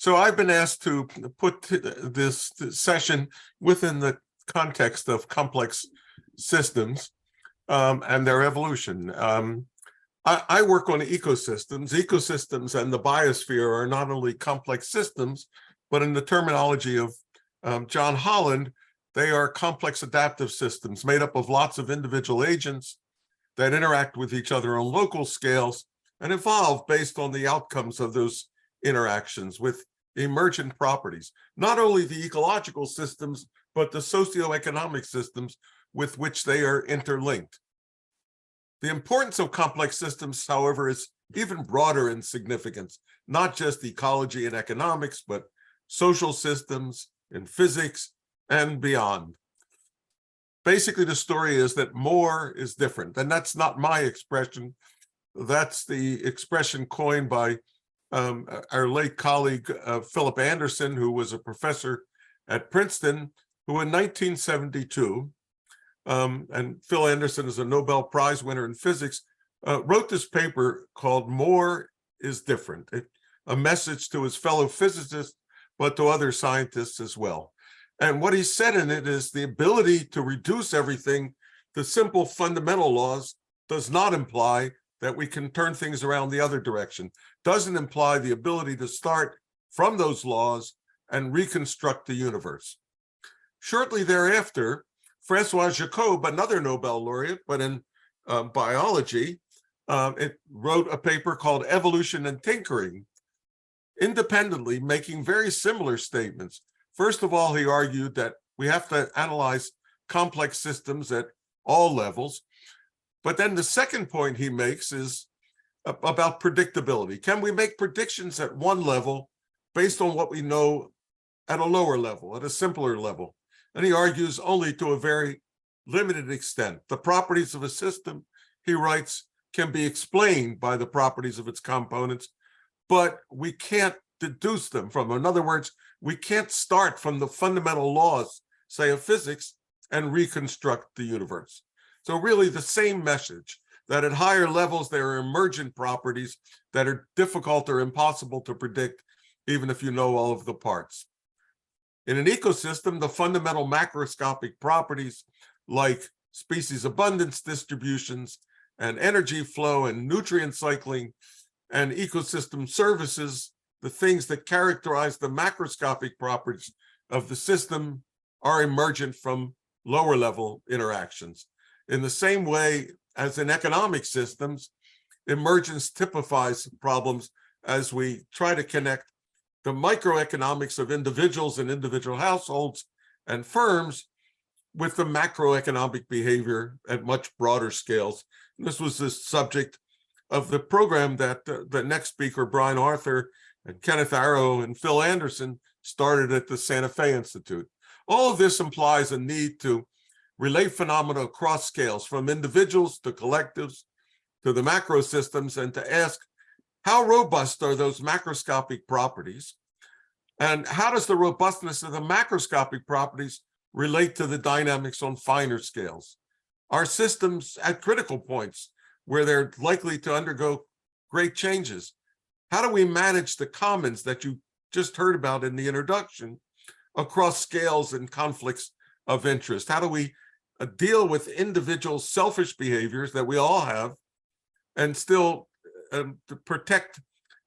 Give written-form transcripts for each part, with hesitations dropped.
So I've been asked to put this session within the context of complex systems and their evolution. I work on ecosystems. Ecosystems and the biosphere are not only complex systems, but in the terminology of John Holland, they are complex adaptive systems made up of lots of individual agents that interact with each other on local scales and evolve based on the outcomes of those interactions with emergent properties, not only the ecological systems, but the socioeconomic systems with which they are interlinked. The importance of complex systems, however, is even broader in significance, not just ecology and economics, but social systems in physics and beyond. Basically, the story is that more is different, and that's not my expression. That's the expression coined by our late colleague, Philip Anderson, who was a professor at Princeton, who in 1972, and Phil Anderson is a Nobel Prize winner in physics, wrote this paper called More is Different, a message to his fellow physicists, but to other scientists as well. And what he said in it is the ability to reduce everything to simple fundamental laws does not imply that we can turn things around the other direction, doesn't imply the ability to start from those laws and reconstruct the universe. Shortly thereafter, Francois Jacob, another Nobel laureate, but in biology, it wrote a paper called Evolution and Tinkering, independently making very similar statements. First of all, he argued that we have to analyze complex systems at all levels. But then the second point he makes is about predictability. Can we make predictions at one level based on what we know at a lower level, at a simpler level? And he argues only to a very limited extent. The properties of a system, he writes, can be explained by the properties of its components, but we can't deduce them from them. In other words, we can't start from the fundamental laws, say, of physics and reconstruct the universe. So really the same message, that at higher levels there are emergent properties that are difficult or impossible to predict, even if you know all of the parts. In an ecosystem, the fundamental macroscopic properties like species abundance distributions and energy flow and nutrient cycling and ecosystem services, the things that characterize the macroscopic properties of the system, are emergent from lower level interactions. In the same way as in economic systems, emergence typifies problems as we try to connect the microeconomics of individuals and individual households and firms with the macroeconomic behavior at much broader scales. And this was the subject of the program that the next speaker, Brian Arthur and Kenneth Arrow and Phil Anderson, started at the Santa Fe Institute. All of this implies a need to relate phenomena across scales, from individuals to collectives to the macro systems, and to ask, how robust are those macroscopic properties? And how does the robustness of the macroscopic properties relate to the dynamics on finer scales? Are systems at critical points where they're likely to undergo great changes? How do we manage the commons that you just heard about in the introduction across scales and conflicts of interest? How do we deal with individual selfish behaviors that we all have and still to protect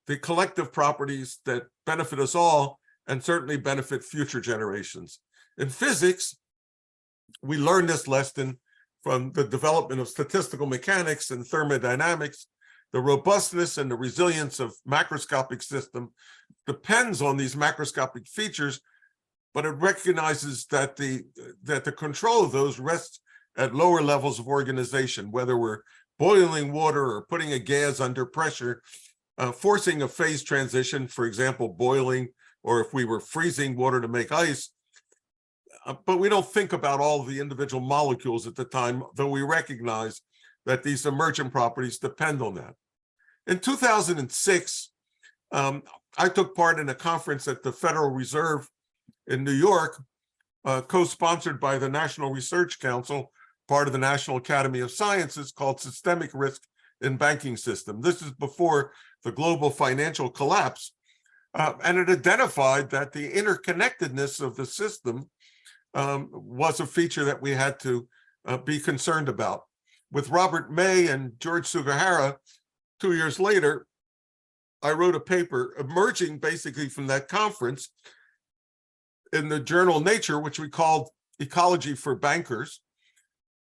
the collective properties that benefit us all and certainly benefit future generations? In physics, we learned this lesson from the development of statistical mechanics and thermodynamics. The robustness and the resilience of macroscopic system depends on these macroscopic features, but it recognizes that the control of those rests at lower levels of organization, whether we're boiling water or putting a gas under pressure, forcing a phase transition, for example, boiling, or if we were freezing water to make ice. But we don't think about all of the individual molecules at the time, though we recognize that these emergent properties depend on that. In 2006, I took part in a conference at the Federal Reserve in New York, co-sponsored by the National Research Council, part of the National Academy of Sciences, called Systemic Risk in Banking System. This is before the global financial collapse. And it identified that the interconnectedness of the system was a feature that we had to be concerned about. With Robert May and George Sugihara, 2 years later, I wrote a paper emerging basically from that conference in the journal Nature, which we called Ecology for Bankers,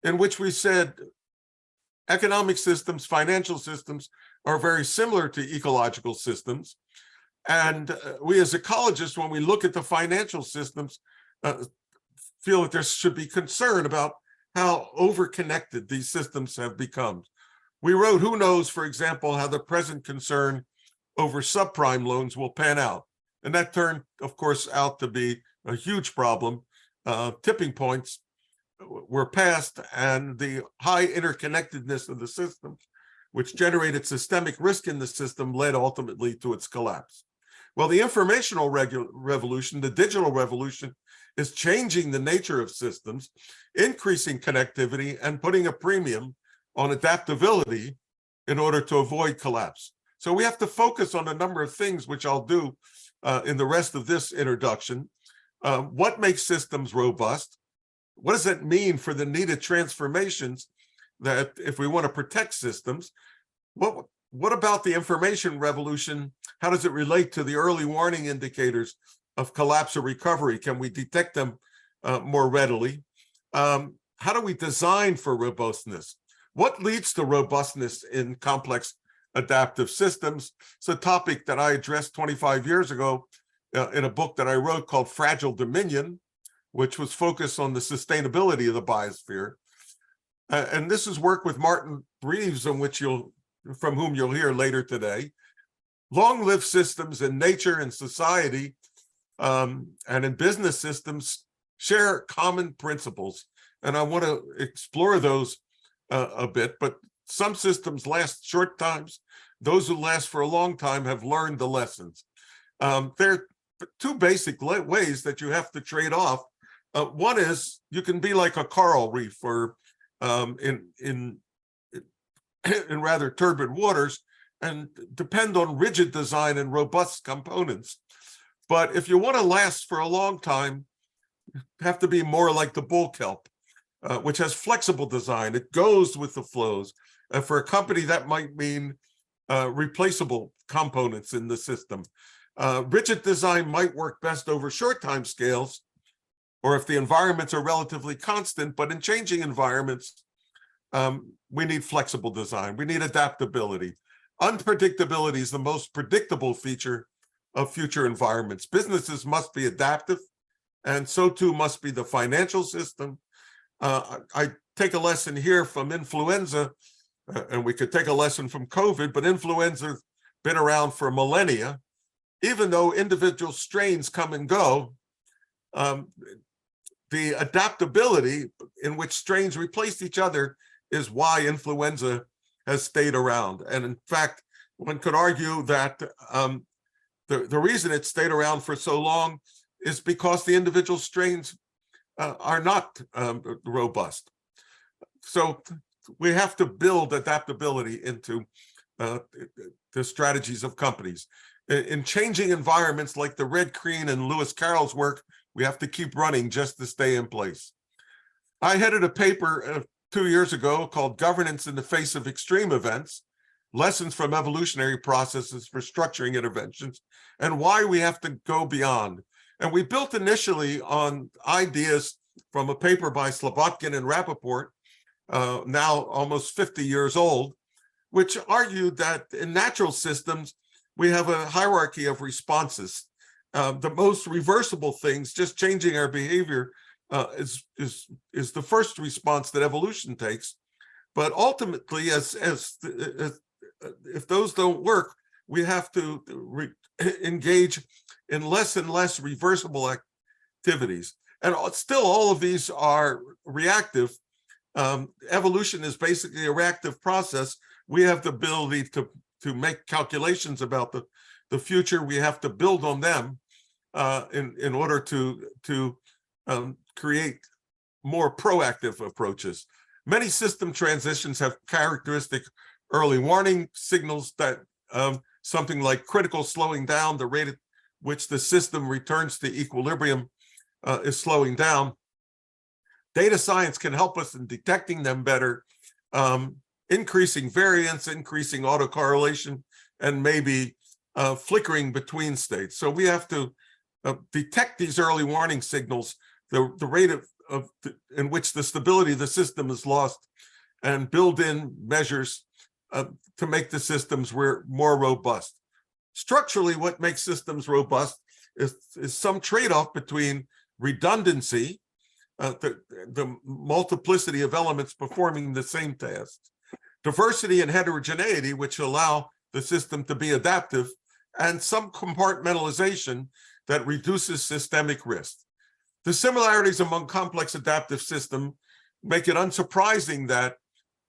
in which we said economic systems, financial systems are very similar to ecological systems. And we as ecologists, when we look at the financial systems, feel that there should be concern about how overconnected these systems have become. We wrote, who knows, for example, how the present concern over subprime loans will pan out. And that turned, of course, out to be a huge problem. Tipping points were passed, and the high interconnectedness of the system, which generated systemic risk in the system, led ultimately to its collapse. Well, the informational revolution, the digital revolution, is changing the nature of systems, increasing connectivity, and putting a premium on adaptability in order to avoid collapse. So we have to focus on a number of things, which I'll do in the rest of this introduction. What makes systems robust? What does that mean for the needed transformations that if we want to protect systems? What about the information revolution? How does it relate to the early warning indicators of collapse or recovery? Can we detect them more readily? How do we design for robustness? What leads to robustness in complex adaptive systems? It's a topic that I addressed 25 years ago in a book that I wrote called Fragile Dominion, which was focused on the sustainability of the biosphere. And this is work with Martin Reeves, from whom you'll hear later today. Long-lived systems in nature and society and in business systems share common principles. And I want to explore those a bit, but some systems last short times. Those who last for a long time have learned the lessons. There are two basic ways that you have to trade off. One is you can be like a coral reef or in rather turbid waters and depend on rigid design and robust components. But if you want to last for a long time, you have to be more like the bull kelp, which has flexible design. It goes with the flows. For a company, that might mean replaceable components in the system. Rigid design might work best over short time scales, or if the environments are relatively constant, but in changing environments, we need flexible design. We need adaptability. Unpredictability is the most predictable feature of future environments. Businesses must be adaptive, and so too must be the financial system. I take a lesson here from influenza, and we could take a lesson from COVID, but influenza's been around for millennia. Even though individual strains come and go, the adaptability in which strains replaced each other is why influenza has stayed around. And in fact, one could argue that the reason it stayed around for so long is because the individual strains are not robust. So we have to build adaptability into the strategies of companies. In changing environments like the Red Crean and Lewis Carroll's work, we have to keep running just to stay in place. I headed a paper 2 years ago called Governance in the Face of Extreme Events, Lessons from Evolutionary Processes for Structuring Interventions, and why we have to go beyond. And we built initially on ideas from a paper by Slobodkin and Rappaport, now almost 50 years old, which argued that in natural systems, we have a hierarchy of responses. The most reversible things, just changing our behavior, is the first response that evolution takes. But ultimately, if those don't work, we have to engage in less and less reversible activities. And still, all of these are reactive. Evolution is basically a reactive process. We have the ability to make calculations about the future. We have to build on them in order to create more proactive approaches. Many system transitions have characteristic early warning signals that something like critical slowing down the rate which the system returns to equilibrium is slowing down. Data science can help us in detecting them better, increasing variance, increasing autocorrelation, and maybe flickering between states. So we have to detect these early warning signals, the rate in which the stability of the system is lost, and build in measures to make the systems more robust. Structurally, what makes systems robust is some trade-off between redundancy, the multiplicity of elements performing the same task, diversity and heterogeneity, which allow the system to be adaptive, and some compartmentalization that reduces systemic risk. The similarities among complex adaptive systems make it unsurprising that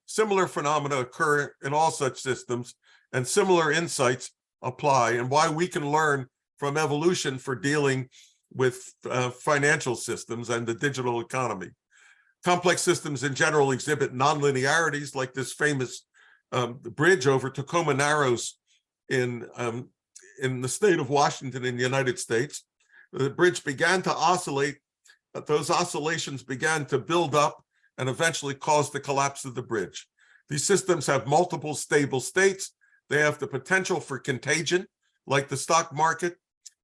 similar phenomena occur in all such systems, and similar insights apply, and why we can learn from evolution for dealing with financial systems and the digital economy. Complex systems in general exhibit nonlinearities, like this famous bridge over Tacoma Narrows in the state of Washington in the United States. The bridge began to oscillate, but those oscillations began to build up and eventually caused the collapse of the bridge. These systems have multiple stable states. They have the potential for contagion, like the stock market.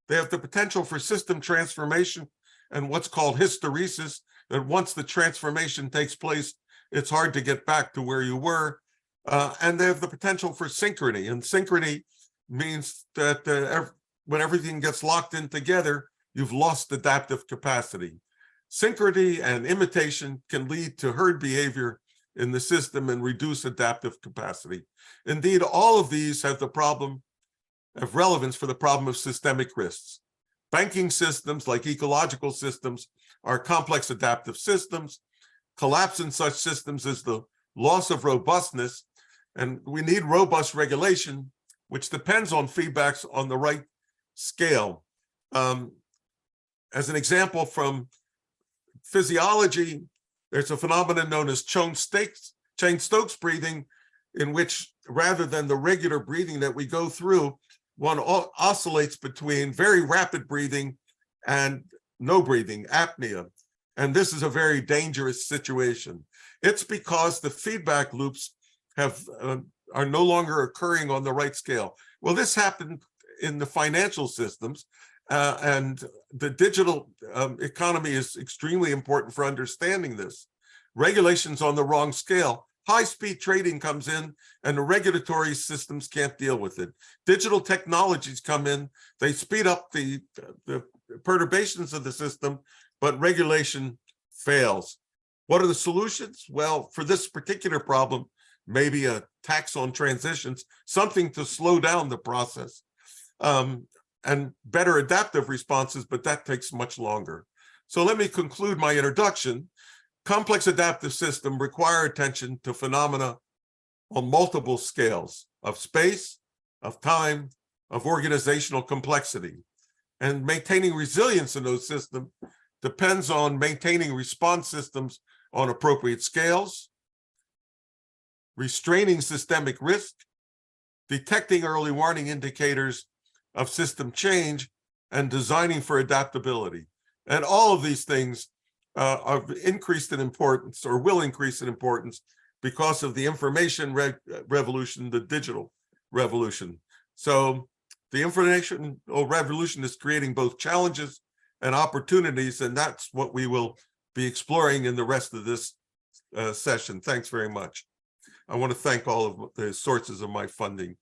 They have the potential for system transformation and what's called hysteresis, that once the transformation takes place, it's hard to get back to where you were. And they have the potential for synchrony. And synchrony means that when everything gets locked in together, you've lost adaptive capacity. Synchrony and imitation can lead to herd behavior in the system and reduce adaptive capacity. Indeed, all of these have relevance for the problem of systemic risks. Banking systems, like ecological systems, are complex adaptive systems. Collapse in such systems is the loss of robustness, and we need robust regulation, which depends on feedbacks on the right scale. As an example from physiology, there's a phenomenon known as Cheyne-Stokes breathing, in which, rather than the regular breathing that we go through, one oscillates between very rapid breathing and no breathing, apnea. And this is a very dangerous situation. It's because the feedback loops are no longer occurring on the right scale. Well, this happened in the financial systems, and the digital economy is extremely important for understanding this. Regulations on the wrong scale. High-speed trading comes in, and the regulatory systems can't deal with it. Digital technologies come in, they speed up the perturbations of the system, but regulation fails. What are the solutions? Well, for this particular problem, maybe a tax on transitions, something to slow down the process, and better adaptive responses, but that takes much longer. So let me conclude my introduction. Complex adaptive systems require attention to phenomena on multiple scales of space, of time, of organizational complexity. And maintaining resilience in those systems depends on maintaining response systems on appropriate scales, restraining systemic risk, detecting early warning indicators of system change, and designing for adaptability. And all of these things are increased in importance, or will increase in importance, because of the information revolution, the digital revolution. So the information revolution is creating both challenges and opportunities, and that's what we will be exploring in the rest of this session. Thanks very much. I want to thank all of the sources of my funding.